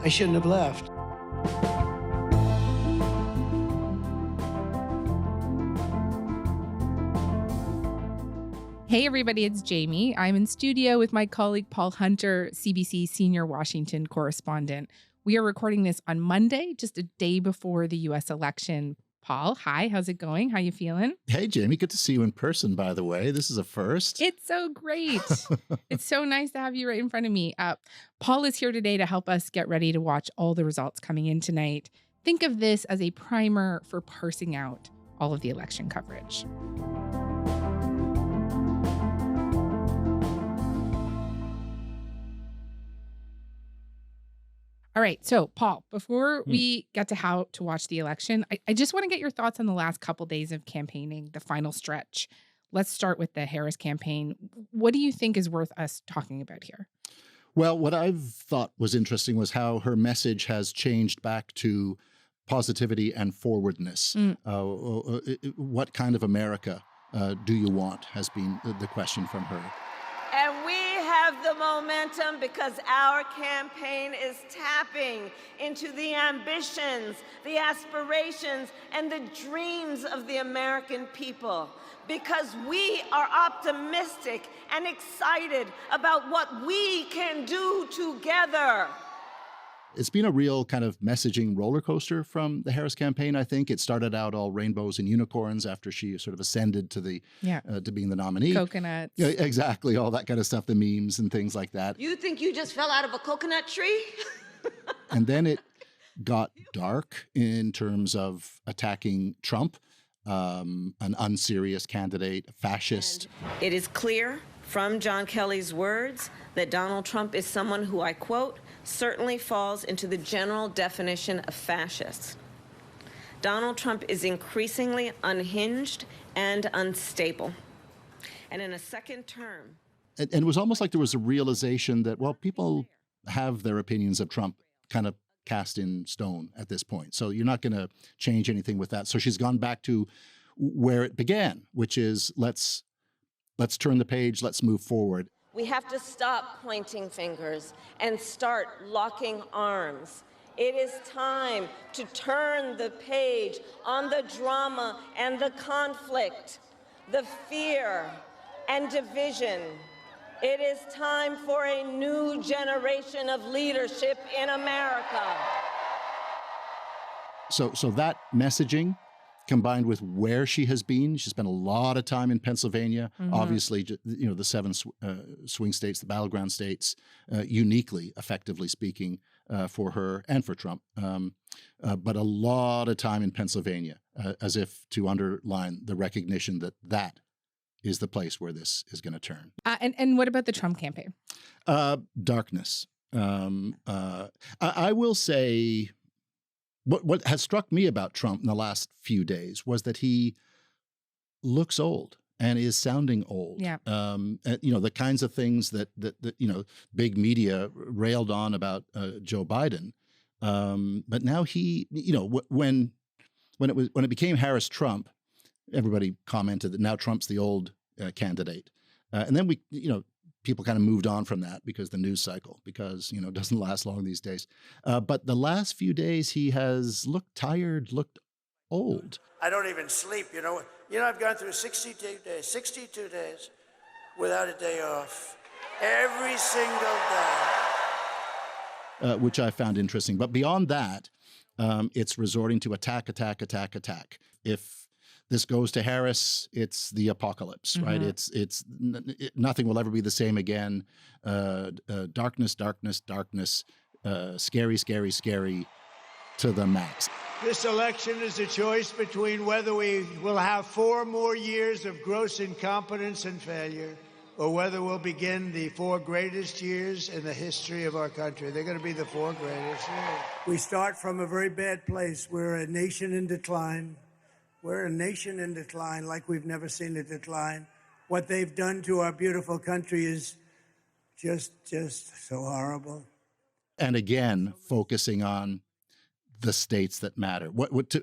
I shouldn't have left. Hey everybody, it's Jamie. I'm in studio with my colleague Paul Hunter, CBC Senior Washington correspondent. We are recording this on Monday, just a day before the U.S. election. Paul, hi, how's it going? How you feeling? Hey, Jamie, good to see you in person, by the way. This is a first. It's so great. It's so nice to have you right in front of me. Paul is here today to help us get ready to watch all the results coming in tonight. Think of this as a primer for parsing out all of the election coverage. All right. So, Paul, before we get to how to watch the election, I just want to get your thoughts on the last couple days of campaigning, the final stretch. Let's start with the Harris campaign. What do you think is worth us talking about here? Well, what I've thought was interesting was how her message has changed back to positivity and forwardness. What kind of America do you want has been the question from her. And we have the momentum because our campaign is tapping into the ambitions, the aspirations, and the dreams of the American people. Because we are optimistic and excited about what we can do together. It's been a real kind of messaging roller coaster from the Harris campaign, I think. It started out all rainbows and unicorns after she sort of ascended to the to being the nominee. Coconuts. Yeah, exactly, all that kind of stuff, the memes and things like that. You think you just fell out of a coconut tree? And then it got dark in terms of attacking Trump, an unserious candidate, a fascist. And it is clear from John Kelly's words that Donald Trump is someone who, I quote, certainly falls into the general definition of fascist. Donald Trump is increasingly unhinged and unstable. And in a second term... And it was almost like there was a realization that, well, people have their opinions of Trump kind of cast in stone at this point. So you're not going to change anything with that. So she's gone back to where it began, which is let's turn the page, let's move forward. We have to stop pointing fingers and start locking arms. It is time to turn the page on the drama and the conflict, the fear and division. It is time for a new generation of leadership in America. So that messaging, combined with where she has been, she spent a lot of time in Pennsylvania, obviously, you know, the 7 swing states, the battleground states, uniquely, effectively speaking, for her and for Trump, but a lot of time in Pennsylvania, as if to underline the recognition that that is the place where this is going to turn. And what about the Trump campaign? Darkness. I will say... What has struck me about Trump in the last few days was that he looks old and is sounding old. Yeah. You know, the kinds of things that you know, big media railed on about Joe Biden. But now he, you know, when it became Harris Trump, everybody commented that now Trump's the old candidate. And then people kind of moved on from that because the news cycle, because, you know, it doesn't last long these days. But the last few days, he has looked tired, looked old. I don't even sleep, you know. I've gone through 62 days without a day off. Every single day. Which I found interesting. But beyond that, it's resorting to attack. If this goes to Harris, it's the apocalypse, right? Nothing will ever be the same again. Darkness, scary to the max. This election is a choice between whether we will have 4 more years of gross incompetence and failure, or whether we'll begin the 4 greatest years in the history of our country. They're going to be the 4 greatest years. We start from a very bad place. We're a nation in decline. We're a nation in decline like we've never seen a decline. What they've done to our beautiful country is just so horrible. And again, focusing on the states that matter.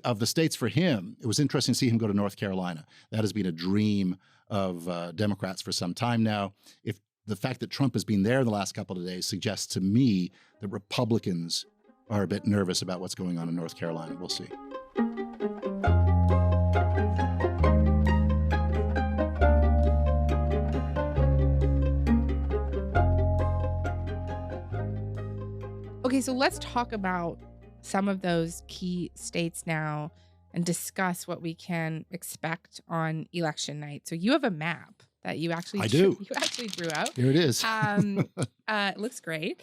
Of the states for him, it was interesting to see him go to North Carolina. That has been a dream of Democrats for some time now. If the fact that Trump has been there the last couple of days suggests to me that Republicans are a bit nervous about what's going on in North Carolina. We'll see. Okay, so let's talk about some of those key states now and discuss what we can expect on election night. So you have a map that you actually you actually drew out. Here it is. It looks great.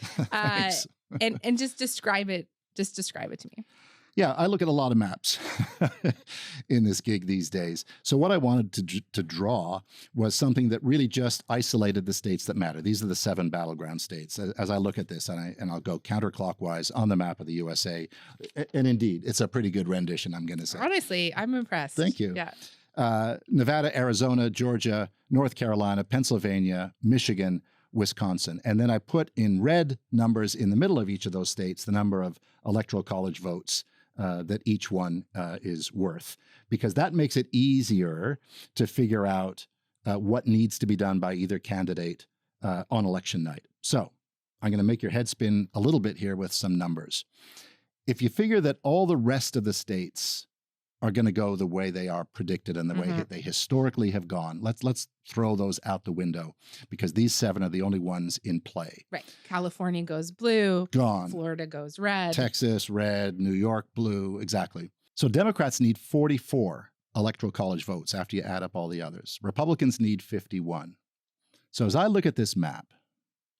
And just describe it. Just describe it to me. Yeah, I look at a lot of maps in this gig these days. So what I wanted to draw was something that really just isolated the states that matter. These are the 7 battleground states. As I look at this, and I'll go counterclockwise on the map of the USA, and indeed, it's a pretty good rendition, I'm going to say. Honestly, I'm impressed. Thank you. Yeah. Nevada, Arizona, Georgia, North Carolina, Pennsylvania, Michigan, Wisconsin. And then I put in red numbers in the middle of each of those states, the number of electoral college votes that each one is worth, because that makes it easier to figure out what needs to be done by either candidate on election night. So I'm going to make your head spin a little bit here with some numbers. If you figure that all the rest of the states are going to go the way they are predicted and the way they historically have gone, let's throw those out the window, because these 7 are the only ones in play. Right. California goes blue. Gone. Florida goes red. Texas, red. New York, blue. Exactly. So Democrats need 44 electoral college votes after you add up all the others. Republicans need 51. So as I look at this map,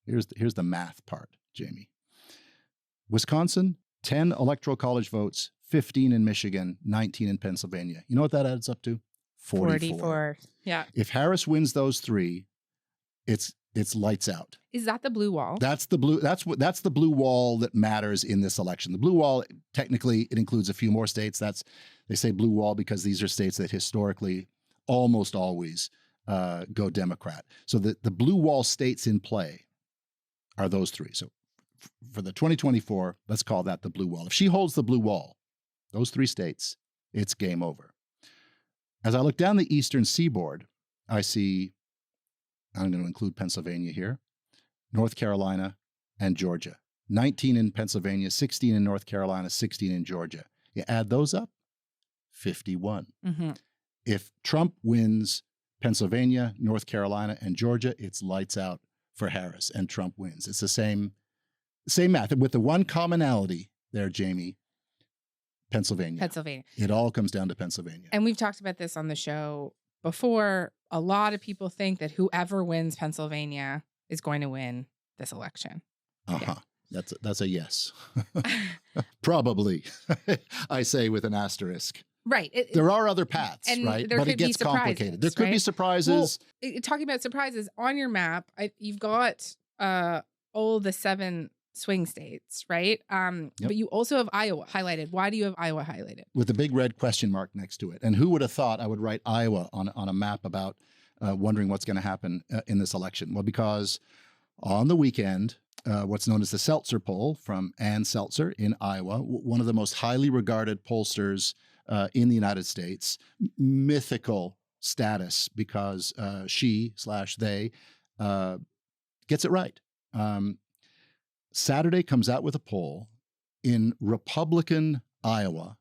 here's the math part, Jamie. Wisconsin, 10 electoral college votes, 15 in Michigan, 19 in Pennsylvania. You know what that adds up to? 44. Yeah. If Harris wins those 3, it's lights out. Is that the blue wall? That's the blue wall that matters in this election. The blue wall, technically, it includes a few more states. They say blue wall because these are states that historically almost always go Democrat. So the blue wall states in play are those 3. So for the 2024, let's call that the blue wall. If she holds the blue wall, those 3 states, it's game over. As I look down the eastern seaboard, I see, I'm going to include Pennsylvania here, North Carolina and Georgia. 19 in Pennsylvania, 16 in North Carolina, 16 in Georgia. You add those up, 51. If Trump wins Pennsylvania, North Carolina, and Georgia, it's lights out for Harris, and Trump wins. It's the same math, with the one commonality there, Jamie. Pennsylvania. It all comes down to Pennsylvania. And we've talked about this on the show before. A lot of people think that whoever wins Pennsylvania is going to win this election. Yeah. That's a yes. Probably, I say with an asterisk. Right. There are other paths, right? But it gets complicated. There could be surprises. Well, talking about surprises, on your map, you've got all the 7 swing states, right? Yep. But you also have Iowa highlighted. Why do you have Iowa highlighted? With a big red question mark next to it. And who would have thought I would write Iowa on a map about wondering what's going to happen in this election? Well, because on the weekend, what's known as the Seltzer poll from Ann Seltzer in Iowa, one of the most highly regarded pollsters in the United States, mythical status because she/they gets it right. Saturday comes out with a poll in Republican Iowa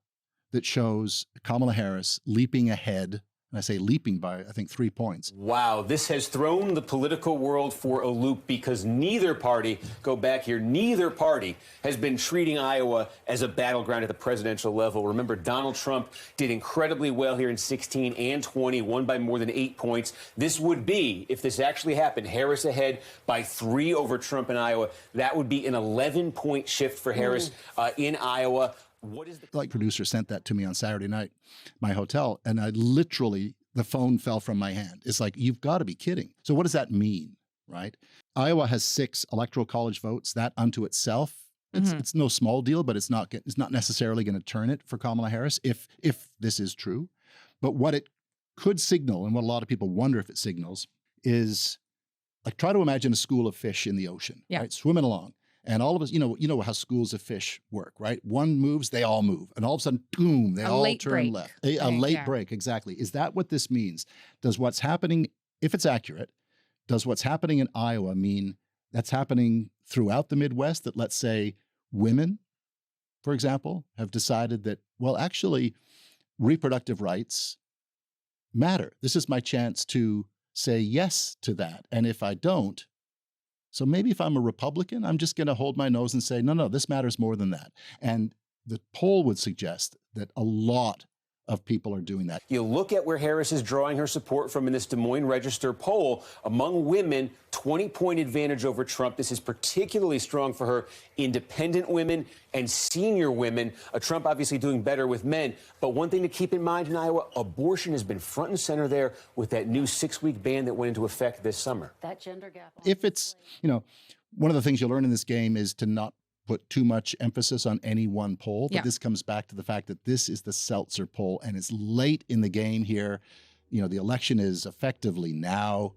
that shows Kamala Harris leaping ahead. And I say leaping by, I think, 3 points. Wow, this has thrown the political world for a loop because neither party, go back here, neither party has been treating Iowa as a battleground at the presidential level. Remember, Donald Trump did incredibly well here in 16 and 20, won by more than 8 points. This would be, if this actually happened, Harris ahead by 3 over Trump in Iowa. That would be an 11-point shift for Harris in Iowa. What is the producer sent that to me on Saturday night, my hotel, and I literally, the phone fell from my hand. It's like, you've got to be kidding. So what does that mean, right? Iowa has 6 electoral college votes. That unto itself, it's no small deal, but it's not necessarily going to turn it for Kamala Harris if this is true. But what it could signal, and what a lot of people wonder if it signals, is like, try to imagine a school of fish in the ocean, right? Swimming along. And all of us, you know how schools of fish work, right? One moves, they all move. And all of a sudden, boom, they all turn left. A late break, exactly. Is that what this means? Does what's happening, if it's accurate, does what's happening in Iowa mean that's happening throughout the Midwest, that, let's say, women for example, have decided that, well, actually, reproductive rights matter. This is my chance to say yes to that. And if I don't, so maybe if I'm a Republican, I'm just going to hold my nose and say, no, this matters more than that. And the poll would suggest that a lot of people are doing that. You look at where Harris is drawing her support from in this Des Moines Register poll. Among women, 20-point advantage over Trump. This is particularly strong for her independent women and senior women. Trump obviously doing better with men. But one thing to keep in mind in Iowa, abortion has been front and center there with that new 6-week ban that went into effect this summer. That gender gap. If it's, one of the things you learn in this game is to not put too much emphasis on any one poll, but this comes back to the fact that this is the Seltzer poll and it's late in the game here. The election is effectively now.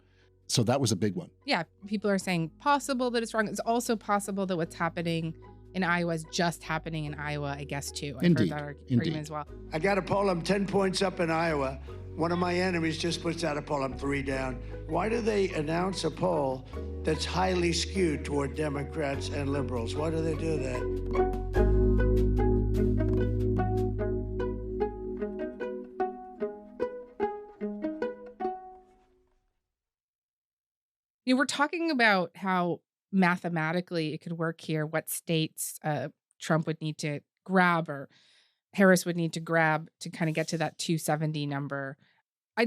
So that was a big one. Yeah, people are saying possible that it's wrong. It's also possible that what's happening in Iowa is just happening in Iowa, I guess, too. I've heard that argument as well. I got a poll. I'm 10 points up in Iowa. One of my enemies just puts out a poll. I'm 3 down. Why do they announce a poll that's highly skewed toward Democrats and liberals? Why do they do that? We're talking about how mathematically it could work here, what states Trump would need to grab or Harris would need to grab to kind of get to that 270 number.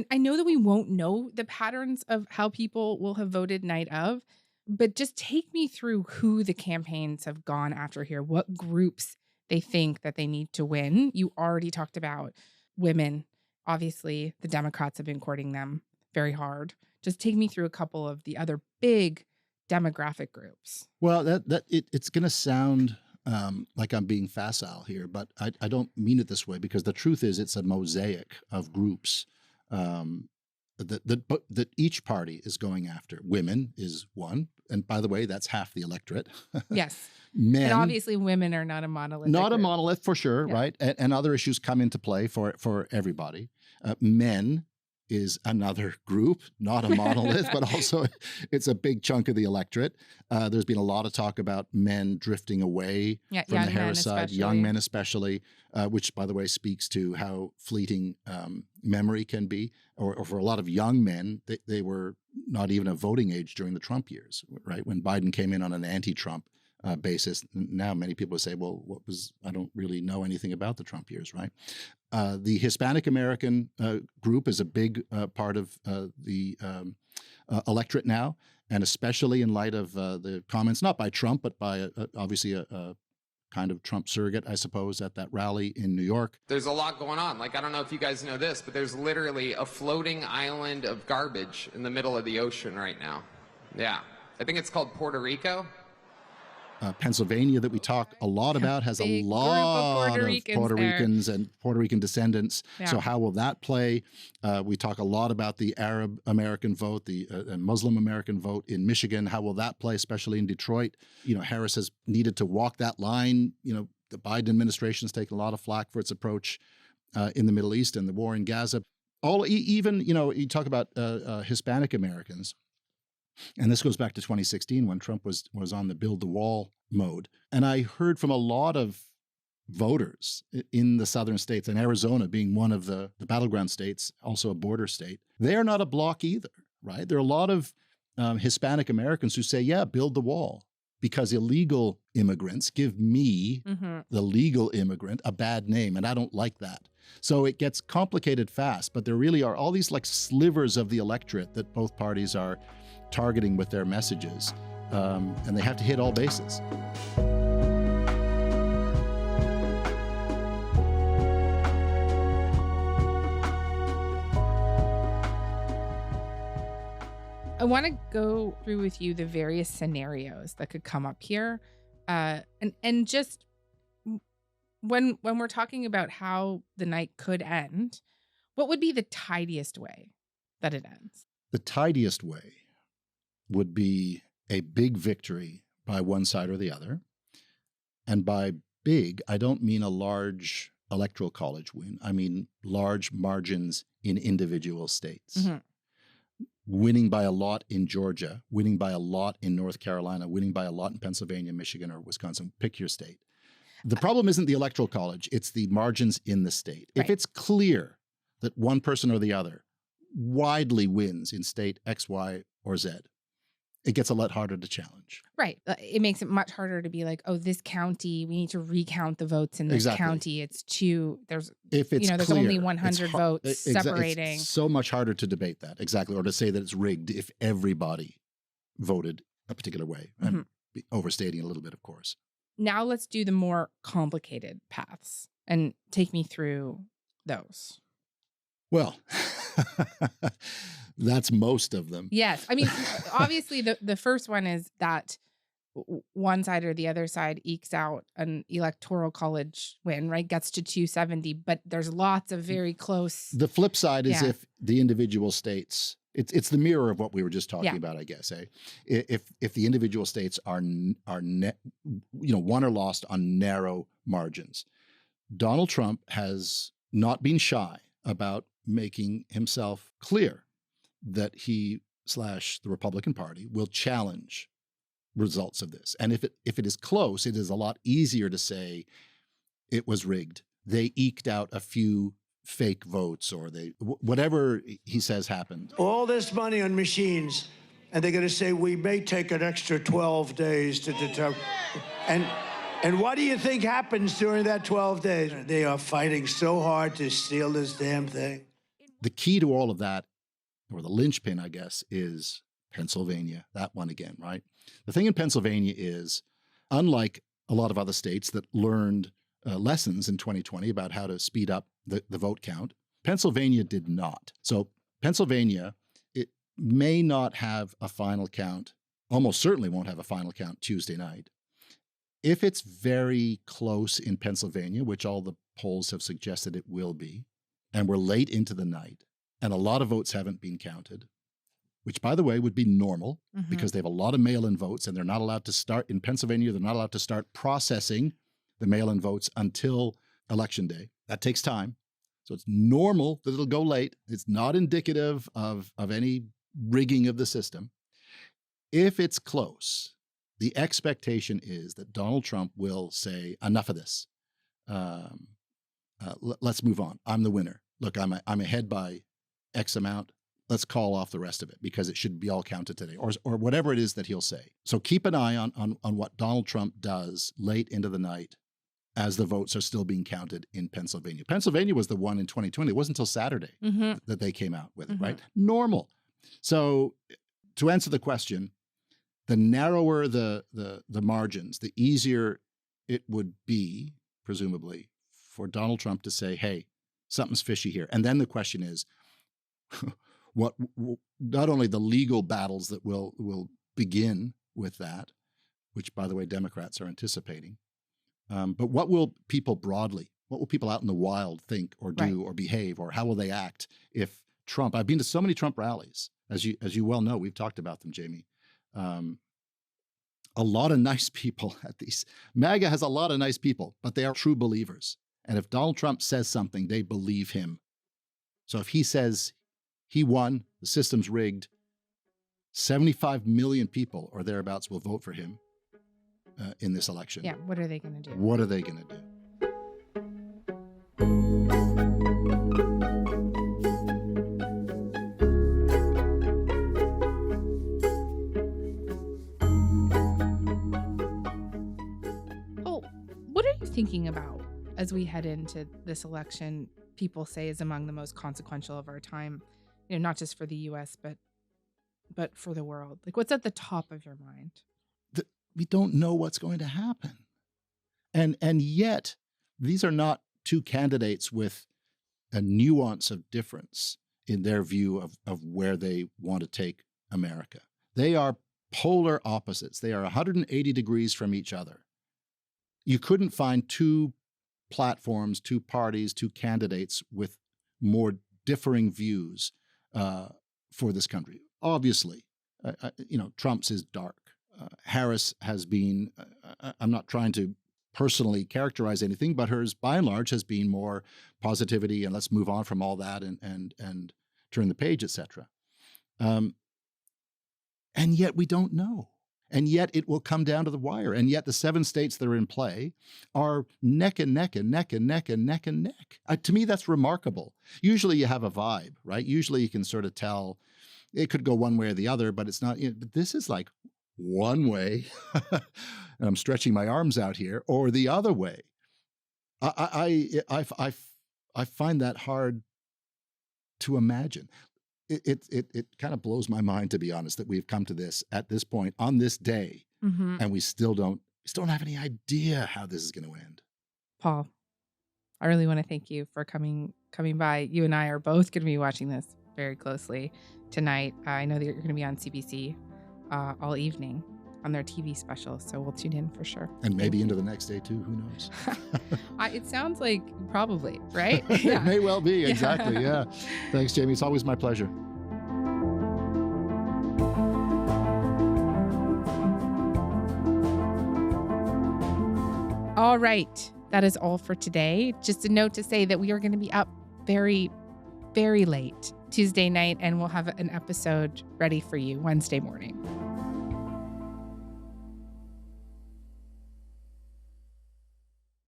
I know that we won't know the patterns of how people will have voted night of, but just take me through who the campaigns have gone after here, what groups they think that they need to win. You already talked about women. Obviously, the Democrats have been courting them very hard. Just take me through a couple of the other big demographic groups. Well, it's going to sound like I'm being facile here, but I don't mean it this way, because the truth is it's a mosaic of groups that each party is going after. Women is one. And by the way, that's half the electorate. Yes. Men. And obviously women are not a monolith. Not a monolith for sure, right? And other issues come into play for everybody. Men is another group, not a monolith, but also it's a big chunk of the electorate. There's been a lot of talk about men drifting away from the Harris side, young men especially, which, by the way, speaks to how fleeting memory can be. Or for a lot of young men, they were not even of voting age during the Trump years, right? When Biden came in on an anti-Trump basis. Now many people say, well, I don't really know anything about the Trump years, right? The Hispanic American group is a big part of the electorate now, and especially in light of the comments, not by Trump, but by obviously a kind of Trump surrogate, I suppose, at that rally in New York. There's a lot going on. Like, I don't know if you guys know this, but there's literally a floating island of garbage in the middle of the ocean right now. Yeah. I think it's called Puerto Rico. Pennsylvania, that we talk a lot about, has a lot of Puerto Ricans and Puerto Rican descendants. Yeah. So how will that play? We talk a lot about the Arab American vote, the Muslim American vote in Michigan. How will that play, especially in Detroit? Harris has needed to walk that line. The Biden administration has taken a lot of flack for its approach in the Middle East and the war in Gaza. Even you talk about Hispanic Americans. And this goes back to 2016 when Trump was on the build the wall mode. And I heard from a lot of voters in the southern states, and Arizona being one of the battleground states, also a border state, they are not a block either, right? There are a lot of Hispanic Americans who say, yeah, build the wall, because illegal immigrants give me, the legal immigrant, a bad name, and I don't like that. So it gets complicated fast, but there really are all these like slivers of the electorate that both parties are targeting with their messages, and they have to hit all bases. I want to go through with you the various scenarios that could come up here, and just when we're talking about how the night could end, what would be the tidiest way that it ends? The tidiest way would be a big victory by one side or the other. And by big, I don't mean a large electoral college win. I mean large margins in individual states. Winning by a lot in Georgia, winning by a lot in North Carolina, winning by a lot in Pennsylvania, Michigan, or Wisconsin. Pick your state. The problem isn't the Electoral College, it's the margins in the state. If Right. it's clear that one person or the other widely wins in state X, Y, or Z, it gets a lot harder to challenge. Right. It makes it much harder to be like, oh, this county, we need to recount the votes in this Exactly. county. It's too, there's, If it's there's clear, only it's 100 votes separating. It's so much harder to debate that, exactly, or to say that it's rigged if everybody voted a particular way. I'm overstating a little bit, of course. Now let's do the more complicated paths and take me through those. Well, that's most of them. Yes. I mean, obviously the first one is that one side or the other side ekes out an electoral college win, right? Gets to 270, but there's lots of very close. The flip side is Yeah. if the individual states, it's the mirror of what we were just talking Yeah. about, I guess. If the individual states are won or lost on narrow margins, Donald Trump has not been shy about making himself clear that he / the Republican Party will challenge results of this. And if it is close, it is a lot easier to say it was rigged. They eked out a few fake votes, or whatever he says happened. All this money on machines, and they're going to say we may take an extra 12 days to determine. And what do you think happens during that 12 days? They are fighting so hard to steal this damn thing. The key to all of that, or the linchpin, I guess, is Pennsylvania. That one again, right? The thing in Pennsylvania is, unlike a lot of other states that learned lessons in 2020 about how to speed up the vote count, Pennsylvania did not. So Pennsylvania, it may not have a final count, almost certainly won't have a final count Tuesday night. If it's very close in Pennsylvania, which all the polls have suggested it will be, and we're late into the night, and a lot of votes haven't been counted, which, by the way, would be normal because they have a lot of mail-in votes, and they're not allowed to start, in Pennsylvania, they're not allowed to start processing the mail-in votes until Election Day. That takes time. So it's normal that it'll go late. It's not indicative of any rigging of the system. If it's close, the expectation is that Donald Trump will say, enough of this. Let's move on. I'm the winner. Look, I'm ahead by X amount. Let's call off the rest of it because it should be all counted today, or whatever it is that he'll say. So keep an eye on what Donald Trump does late into the night as the votes are still being counted in Pennsylvania. Pennsylvania was the one in 2020. It wasn't until Saturday that they came out with it, right? Normal. So to answer the question, the narrower the margins, the easier it would be, presumably, for Donald Trump to say, hey, something's fishy here. And then the question is, what not only the legal battles that will begin with that, which, by the way, Democrats are anticipating, but what will people broadly, what will people out in the wild think or do or behave, or how will they act if Trump, I've been to so many Trump rallies, as you well know, we've talked about them, Jamie. A lot of nice people at these. MAGA has a lot of nice people, but they are true believers. And if Donald Trump says something, they believe him. So if he says he won, the system's rigged, 75 million people or thereabouts will vote for him in this election. Yeah, what are they going to do? What are they going to do? Oh, what are you thinking about as we head into this election? People say is among the most consequential of our time, not just for the U.S., but for the world. Like, what's at the top of your mind? We don't know what's going to happen. And yet, these are not two candidates with a nuance of difference in their view of where they want to take America. They are polar opposites. They are 180 degrees from each other. You couldn't find two platforms, two parties, two candidates with more differing views for this country. Obviously, Trump's is dark. Harris has been, I'm not trying to personally characterize anything, but hers, by and large, has been more positivity and let's move on from all that and turn the page, etc. And yet we don't know. And yet it will come down to the wire. And yet the 7 states that are in play are neck and neck and neck and neck and neck and neck. To me, that's remarkable. Usually you have a vibe, right? Usually you can sort of tell it could go one way or the other, but it's not. But this is like one way, and I'm stretching my arms out here, or the other way. I find that hard to imagine. It kind of blows my mind, to be honest, that we've come to this at this point on this day, and we still don't have any idea how this is going to end. Paul, I really want to thank you for coming by. You and I are both going to be watching this very closely tonight. I know that you're going to be on CBC all evening on their TV special, so we'll tune in for sure. And maybe into the next day too, who knows? It sounds like probably, right? It may well be, exactly, yeah. Thanks, Jamie. It's always my pleasure. All right, that is all for today. Just a note to say that we are going to be up very, very late Tuesday night, and we'll have an episode ready for you Wednesday morning.